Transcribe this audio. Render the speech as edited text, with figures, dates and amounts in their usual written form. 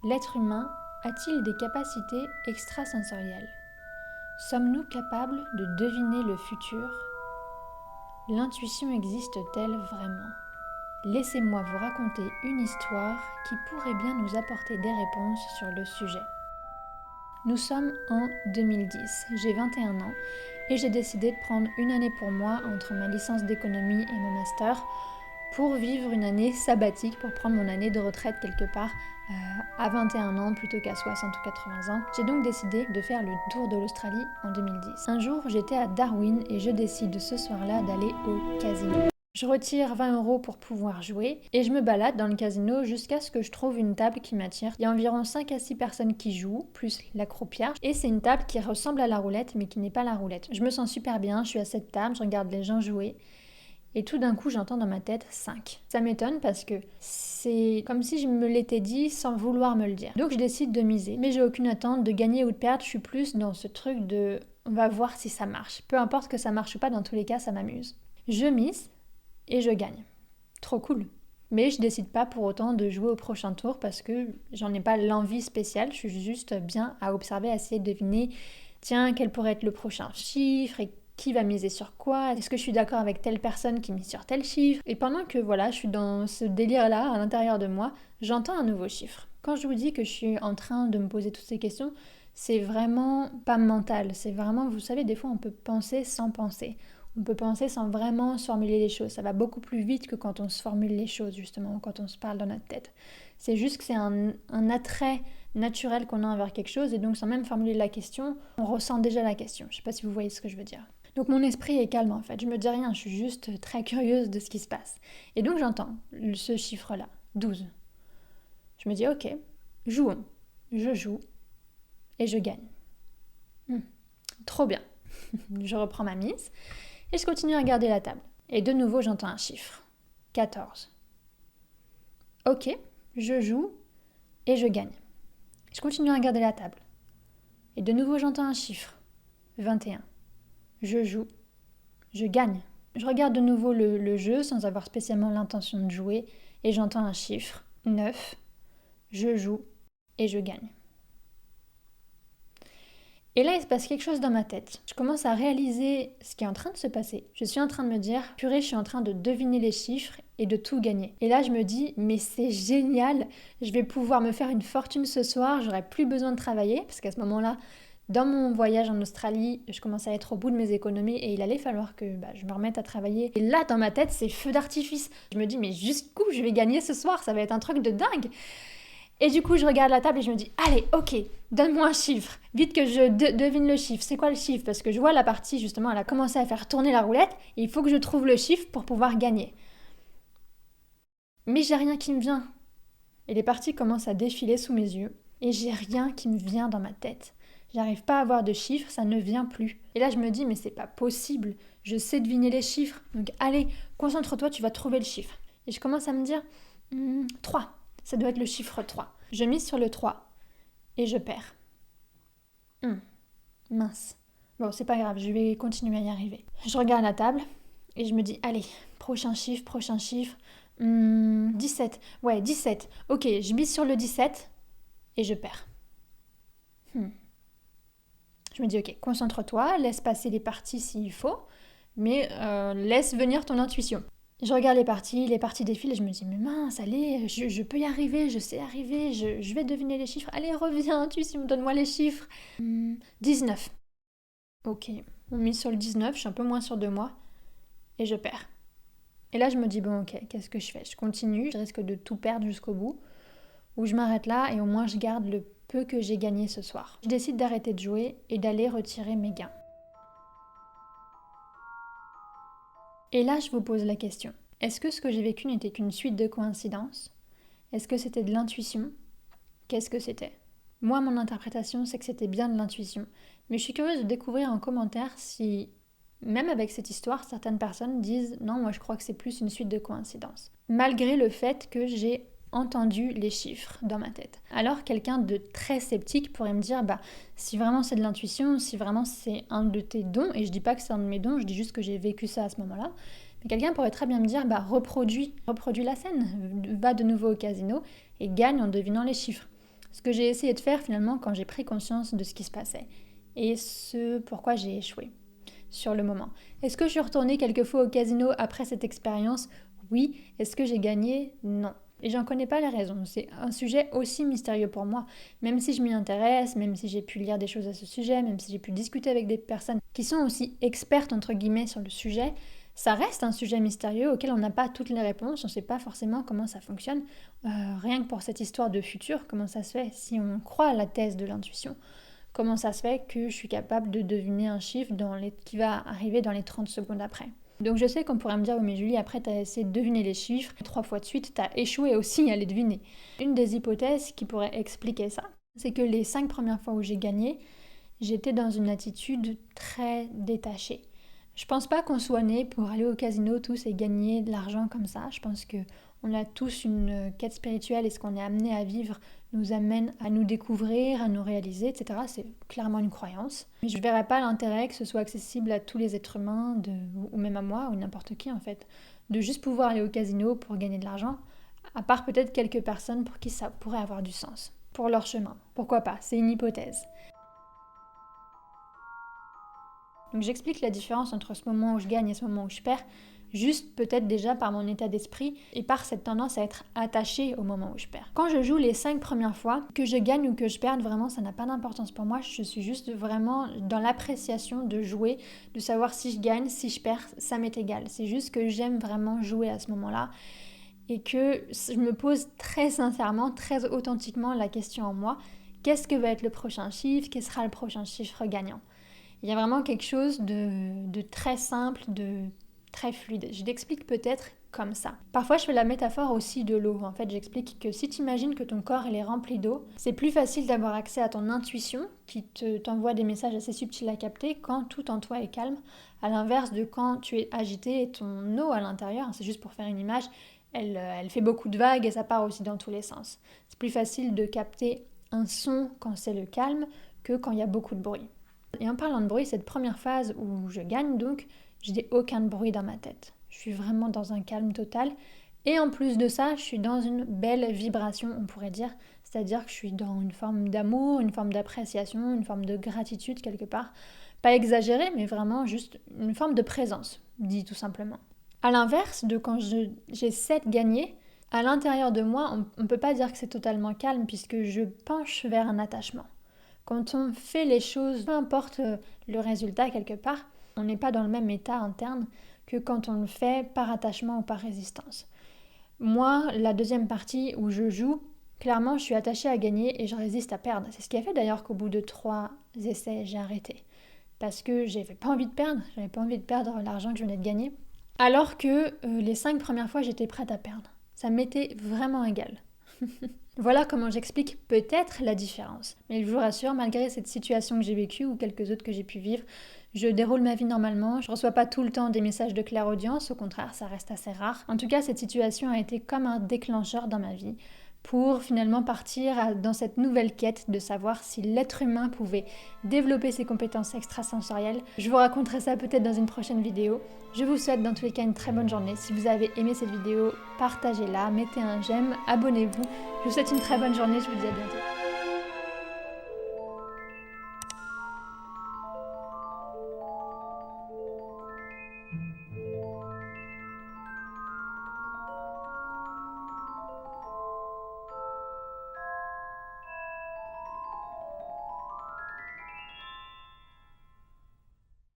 L'être humain a-t-il des capacités extrasensorielles ? Sommes-nous capables de deviner le futur ? L'intuition existe-t-elle vraiment ? Laissez-moi vous raconter une histoire qui pourrait bien nous apporter des réponses sur le sujet. Nous sommes en 2010, j'ai 21 ans et j'ai décidé de prendre une année pour moi entre ma licence d'économie et mon master pour vivre une année sabbatique, pour prendre mon année de retraite quelque part à 21 ans plutôt qu'à 60 ou 80 ans. J'ai donc décidé de faire le tour de l'Australie en 2010. Un jour, j'étais à Darwin et je décide ce soir-là d'aller au casino. Je retire 20 € pour pouvoir jouer et je me balade dans le casino jusqu'à ce que je trouve une table qui m'attire. Il y a environ 5 à 6 personnes qui jouent, plus la croupière. Et c'est une table qui ressemble à la roulette mais qui n'est pas la roulette. Je me sens super bien, je suis à cette table, je regarde les gens jouer. Et tout d'un coup, j'entends dans ma tête 5. Ça m'étonne parce que c'est comme si je me l'étais dit sans vouloir me le dire. Donc je décide de miser. Mais j'ai aucune attente de gagner ou de perdre. Je suis plus dans ce truc de on va voir si ça marche. Peu importe que ça marche ou pas, dans tous les cas, ça m'amuse. Je mise et je gagne. Trop cool. Mais je décide pas pour autant de jouer au prochain tour parce que j'en ai pas l'envie spéciale. Je suis juste bien à observer, à essayer de deviner, tiens, quel pourrait être le prochain chiffre et qui va miser sur quoi? Est-ce que je suis d'accord avec telle personne qui mise sur tel chiffre? Et pendant que voilà, je suis dans ce délire-là, à l'intérieur de moi, j'entends un nouveau chiffre. Quand je vous dis que je suis en train de me poser toutes ces questions, c'est vraiment pas mental. C'est vraiment, vous savez, des fois on peut penser sans penser. On peut penser sans vraiment se formuler les choses. Ça va beaucoup plus vite que quand on se formule les choses, justement, quand on se parle dans notre tête. C'est juste que c'est un attrait naturel qu'on a envers quelque chose, et donc sans même formuler la question, on ressent déjà la question. Je sais pas si vous voyez ce que je veux dire. Donc mon esprit est calme en fait, je me dis rien, je suis juste très curieuse de ce qui se passe. Et donc j'entends ce chiffre-là, 12. Je me dis ok, jouons. Je joue et je gagne. Trop bien. Je reprends ma mise et je continue à regarder la table. Et de nouveau j'entends un chiffre, 14. Ok, je joue et je gagne. Je continue à regarder la table. Et de nouveau j'entends un chiffre, 21. Je joue, je gagne. Je regarde de nouveau le jeu sans avoir spécialement l'intention de jouer et j'entends un chiffre, 9. Je joue et je gagne. Et là, il se passe quelque chose dans ma tête. Je commence à réaliser ce qui est en train de se passer. Je suis en train de me dire, purée, je suis en train de deviner les chiffres et de tout gagner. Et là, je me dis, mais c'est génial, je vais pouvoir me faire une fortune ce soir, j'aurai plus besoin de travailler, parce qu'à ce moment-là, dans mon voyage en Australie, je commençais à être au bout de mes économies et il allait falloir que je me remette à travailler. Et là, dans ma tête, c'est feu d'artifice. Je me dis, mais jusqu'où je vais gagner ce soir? Ça va être un truc de dingue. Et du coup, je regarde la table et je me dis, allez, ok, donne-moi un chiffre. Vite que je devine le chiffre. C'est quoi le chiffre? Parce que je vois la partie, justement, elle a commencé à faire tourner la roulette. Et il faut que je trouve le chiffre pour pouvoir gagner. Mais j'ai rien qui me vient. Et les parties commencent à défiler sous mes yeux. Et j'ai rien qui me vient dans ma tête. J'arrive pas à avoir de chiffres, ça ne vient plus. Et là, je me dis, mais c'est pas possible. Je sais deviner les chiffres. Donc allez, concentre-toi, tu vas trouver le chiffre. Et je commence à me dire, 3. Ça doit être le chiffre 3. Je mise sur le 3 et je perds. Mince. Bon, c'est pas grave, je vais continuer à y arriver. Je regarde la table et je me dis, allez, prochain chiffre. 17. Ouais, 17. Ok, je mise sur le 17 et je perds. Je me dis, ok, concentre-toi, laisse passer les parties s'il faut, mais laisse venir ton intuition. Je regarde les parties défilent et je me dis, mais mince, allez, je peux y arriver, je sais arriver, je vais deviner les chiffres. Allez, reviens, intuition, donne-moi les chiffres. 19. Ok, on mise sur le 19, je suis un peu moins sûre de moi, et je perds. Et là, je me dis, bon, ok, qu'est-ce que je fais? Je continue, je risque de tout perdre jusqu'au bout, ou je m'arrête là et au moins je garde le peu que j'ai gagné ce soir. Je décide d'arrêter de jouer et d'aller retirer mes gains. Et là, je vous pose la question. Est-ce que ce que j'ai vécu n'était qu'une suite de coïncidences? Est-ce que c'était de l'intuition? Qu'est-ce que c'était? Moi, mon interprétation, c'est que c'était bien de l'intuition. Mais je suis curieuse de découvrir en commentaire si, même avec cette histoire, certaines personnes disent « Non, moi je crois que c'est plus une suite de coïncidences. » Malgré le fait que j'ai entendu les chiffres dans ma tête. Alors quelqu'un de très sceptique pourrait me dire si vraiment c'est de l'intuition, si vraiment c'est un de tes dons, et je dis pas que c'est un de mes dons, je dis juste que j'ai vécu ça à ce moment-là, mais quelqu'un pourrait très bien me dire reproduis la scène, va de nouveau au casino et gagne en devinant les chiffres. Ce que j'ai essayé de faire finalement quand j'ai pris conscience de ce qui se passait et ce pourquoi j'ai échoué sur le moment. Est-ce que je suis retournée quelques fois au casino après cette expérience? Oui. Est-ce que j'ai gagné? Non. Et j'en connais pas les raisons. C'est un sujet aussi mystérieux pour moi. Même si je m'y intéresse, même si j'ai pu lire des choses à ce sujet, même si j'ai pu discuter avec des personnes qui sont aussi expertes entre guillemets sur le sujet, ça reste un sujet mystérieux auquel on n'a pas toutes les réponses, on ne sait pas forcément comment ça fonctionne. Rien que pour cette histoire de futur, comment ça se fait si on croit à la thèse de l'intuition? Comment ça se fait que je suis capable de deviner un chiffre qui va arriver dans les 30 secondes après? Donc je sais qu'on pourrait me dire, oui mais Julie, après tu as essayé de deviner les chiffres, 3 fois de suite, tu as échoué aussi à les deviner. Une des hypothèses qui pourrait expliquer ça, c'est que les 5 premières fois où j'ai gagné, j'étais dans une attitude très détachée. Je pense pas qu'on soit né pour aller au casino tous et gagner de l'argent comme ça. Je pense qu'on a tous une quête spirituelle et ce qu'on est amené à vivre nous amène à nous découvrir, à nous réaliser, etc. C'est clairement une croyance. Mais je verrais pas l'intérêt que ce soit accessible à tous les êtres humains, ou même à moi, ou n'importe qui en fait, de juste pouvoir aller au casino pour gagner de l'argent, à part peut-être quelques personnes pour qui ça pourrait avoir du sens. Pour leur chemin. Pourquoi pas? C'est une hypothèse. Donc j'explique la différence entre ce moment où je gagne et ce moment où je perds, juste peut-être déjà par mon état d'esprit et par cette tendance à être attachée au moment où je perds. Quand je joue les 5 premières fois, que je gagne ou que je perde, vraiment ça n'a pas d'importance pour moi, je suis juste vraiment dans l'appréciation de jouer, de savoir si je gagne, si je perds, ça m'est égal. C'est juste que j'aime vraiment jouer à ce moment-là et que je me pose très sincèrement, très authentiquement la question en moi, qu'est-ce que va être le prochain chiffre, quel sera le prochain chiffre gagnant? Il y a vraiment quelque chose de très simple, de très fluide. Je l'explique peut-être comme ça. Parfois, je fais la métaphore aussi de l'eau. En fait, j'explique que si tu imagines que ton corps il est rempli d'eau, c'est plus facile d'avoir accès à ton intuition qui t'envoie des messages assez subtils à capter quand tout en toi est calme. À l'inverse de quand tu es agité et ton eau à l'intérieur, c'est juste pour faire une image, elle fait beaucoup de vagues et ça part aussi dans tous les sens. C'est plus facile de capter un son quand c'est le calme que quand il y a beaucoup de bruit. Et en parlant de bruit, cette première phase où je gagne donc, je n'ai aucun bruit dans ma tête. Je suis vraiment dans un calme total. Et en plus de ça, je suis dans une belle vibration, on pourrait dire. C'est-à-dire que je suis dans une forme d'amour, une forme d'appréciation, une forme de gratitude quelque part. Pas exagérée, mais vraiment juste une forme de présence, dit tout simplement. À l'inverse de quand j'essaie de gagner, à l'intérieur de moi, on ne peut pas dire que c'est totalement calme puisque je penche vers un attachement. Quand on fait les choses, peu importe le résultat quelque part, on n'est pas dans le même état interne que quand on le fait par attachement ou par résistance. Moi, la deuxième partie où je joue, clairement, je suis attachée à gagner et je résiste à perdre. C'est ce qui a fait d'ailleurs qu'au bout de 3 essais, j'ai arrêté. Parce que j'avais pas envie de perdre l'argent que je venais de gagner. Alors que les 5 premières fois, j'étais prête à perdre. Ça m'était vraiment égal. Voilà comment j'explique peut-être la différence. Mais je vous rassure, malgré cette situation que j'ai vécue ou quelques autres que j'ai pu vivre, je déroule ma vie normalement, je reçois pas tout le temps des messages de clairaudience, au contraire, ça reste assez rare. En tout cas, cette situation a été comme un déclencheur dans ma vie pour finalement partir dans cette nouvelle quête de savoir si l'être humain pouvait développer ses compétences extrasensorielles. Je vous raconterai ça peut-être dans une prochaine vidéo. Je vous souhaite dans tous les cas une très bonne journée. Si vous avez aimé cette vidéo, partagez-la, mettez un j'aime, abonnez-vous. Je vous souhaite une très bonne journée, je vous dis à bientôt.